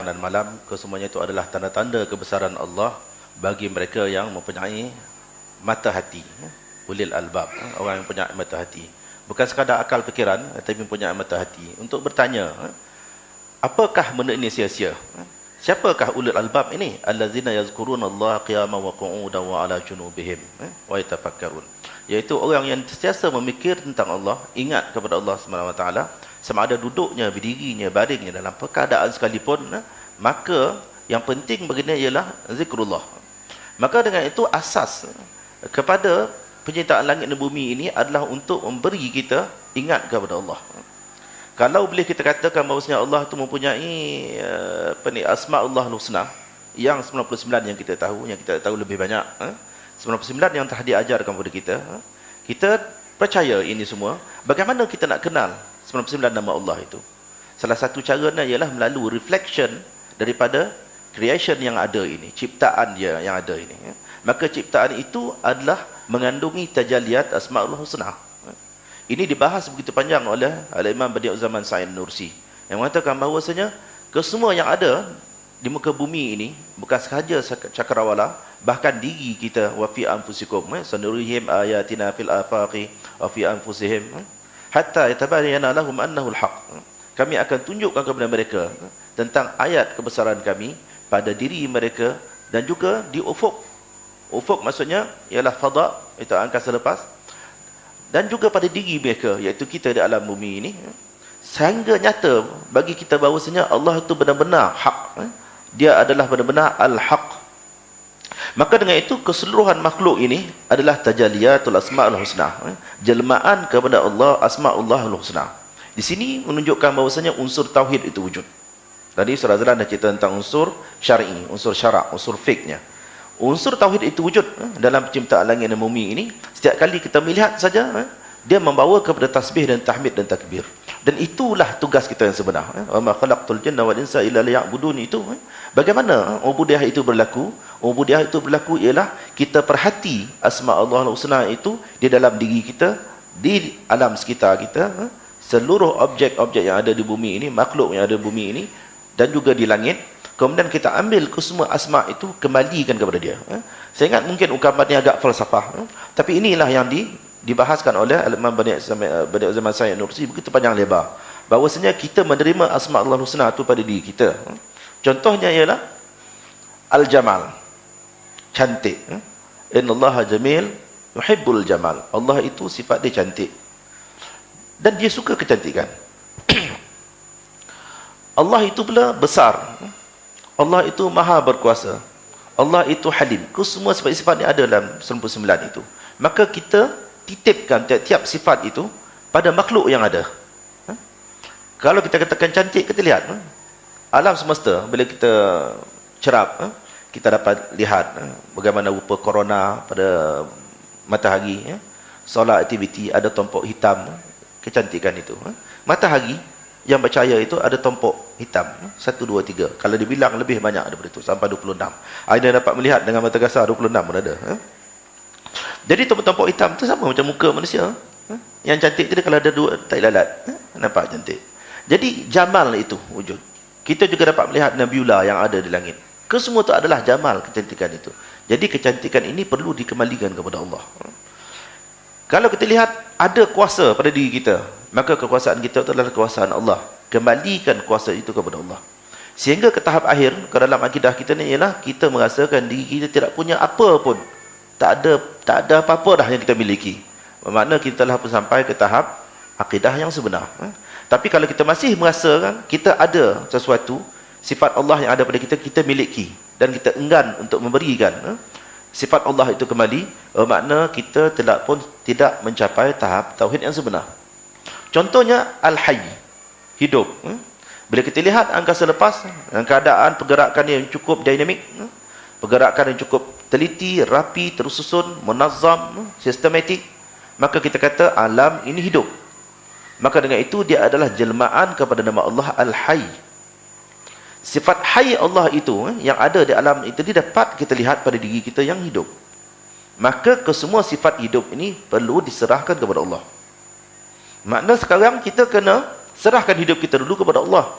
dan malam, kesemuanya itu adalah tanda-tanda kebesaran Allah bagi mereka yang mempunyai mata hati, ulil albab, orang yang mempunyai mata hati. Bukan sekadar akal fikiran, tetapi mempunyai mata hati untuk bertanya, apakah benda ini sia-sia? Siapakah ulil albab ini? Allazina yazkurunallaha qiyaman wa qu'udan wa 'ala junubihim wa yatafakkarun. Iaitu orang yang sentiasa memikir tentang Allah, ingat kepada Allah Subhanahu wa taala, sama ada duduknya, berdirinya, baringnya, dalam keadaan sekalipun, maka yang penting baginya ialah zikrullah. Maka dengan itu asas kepada penciptaan langit dan bumi ini adalah untuk memberi kita ingat kepada Allah. Kalau boleh kita katakan bahawasanya Allah itu mempunyai Asma'ullahul Husna yang 99 yang kita tahu lebih banyak, 99 yang telah diajarkan kepada kita. Kita percaya ini semua. Bagaimana kita nak kenal 99 nama Allah itu? Salah satu caranya ialah melalui reflection daripada creation yang ada ini, ciptaan dia yang ada ini. Maka ciptaan itu adalah mengandungi tajalliyat Asma'ul Husna. Ini dibahas begitu panjang oleh Al-Imam Badi'uz Zaman Sa'id Nursi, yang mengatakan bahawasanya kesemua yang ada di muka bumi ini bukan sahaja cakrawala, bahkan diri kita, wa fi anfusikum sanurihim ayatina fil afaqi wa fi anfusihim hatta yatabayyana lahum annahu al-haq. Kami akan tunjukkan kepada mereka tentang ayat kebesaran kami pada diri mereka dan juga di ufuk. Ufuk maksudnya ialah fada, itu angkasa lepas, dan juga pada diri mereka, iaitu kita di alam bumi ini, sehingga nyata bagi kita bahawasanya Allah itu benar-benar hak. Dia adalah benar-benar al-haq. Maka dengan itu keseluruhan makhluk ini adalah tajalliyatul asma'ul husna, jelmaan kepada Allah Asma'ullahul Husna. Di sini menunjukkan bahawasanya unsur tauhid itu wujud. Tadi Surah Azlan dah cerita tentang unsur syar'i, unsur syarak, unsur fiqhnya. Unsur tauhid itu wujud dalam penciptaan langit dan bumi ini. Setiap kali kita melihat saja, dia membawa kepada tasbih dan tahmid dan takbir. Dan itulah tugas kita yang sebenar. Wa ma khalaqtul jinna wal insa illa liya'budun itu. Bagaimana ubudiyah itu berlaku? Ubudiyah itu berlaku ialah kita perhati Asma'ullahul Husna itu di dalam diri kita, di alam sekitar kita, seluruh objek-objek yang ada di bumi ini, makhluk yang ada di bumi ini, dan juga di langit. Kemudian kita ambil ke semua asma' itu, kembalikan kepada dia. Saya ingat mungkin ungkapannya agak falsafah, tapi inilah yang dibahaskan oleh Al-Imam Badi'uz Zaman Sa'id Nursi begitu panjang lebar. Bahawasanya kita menerima Asma'ullahul Husna itu pada diri kita. Contohnya ialah Al-Jamal, cantik. Innallaha jamil yuhibbul jamal. Allah itu sifat dia cantik dan dia suka kecantikan. Allah itu pula besar. Allah itu maha berkuasa. Allah itu halim. Semua sifat-sifat yang ada dalam 99 itu. Maka kita titipkan tiap-tiap sifat itu pada makhluk yang ada. Kalau kita katakan cantik, kita lihat alam semesta, bila kita cerap, kita dapat lihat bagaimana rupa corona pada matahari. Solar activity ada tompok hitam, kecantikan itu. Matahari yang bercahaya itu ada tompok hitam, 1, 2, 3. Kalau dibilang lebih banyak daripada itu, sampai 26. Anda dapat melihat dengan mata kasar 26 pun ada. Jadi tompok-tompok hitam itu sama macam muka manusia. Yang cantik itu kalau ada 2 tai lalat, nampak cantik. Jadi jamal itu wujud. Kita juga dapat melihat nebula yang ada di langit. Kesemua itu adalah jamal, kecantikan itu. Jadi kecantikan ini perlu dikembalikan kepada Allah. Kalau kita lihat ada kuasa pada diri kita, maka kekuasaan kita itu adalah kekuasaan Allah. Kembalikan kuasa itu kepada Allah. Sehingga ke tahap akhir, ke dalam akidah kita ni ialah kita merasakan diri kita tidak punya apa pun. Tak ada apa-apa dah yang kita miliki. Bermakna kita telah pun sampai ke tahap akidah yang sebenar. Tapi kalau kita masih merasakan kita ada sesuatu, sifat Allah yang ada pada kita, kita miliki. Dan kita enggan untuk memberikan sifat Allah itu kembali, bermakna kita telah pun tidak mencapai tahap tauhid yang sebenar. Contohnya Al-Hayy, hidup. Bila kita lihat angkasa lepas, keadaan pergerakan yang cukup dinamik, pergerakan yang cukup teliti, rapi, tersusun, munazzam, sistematik, maka kita kata alam ini hidup. Maka dengan itu dia adalah jelmaan kepada nama Allah Al-Hayy. Sifat hayy Allah itu yang ada di alam itu dapat kita lihat pada diri kita yang hidup. Maka kesemua sifat hidup ini perlu diserahkan kepada Allah. Makna sekarang kita kena serahkan hidup kita dulu kepada Allah.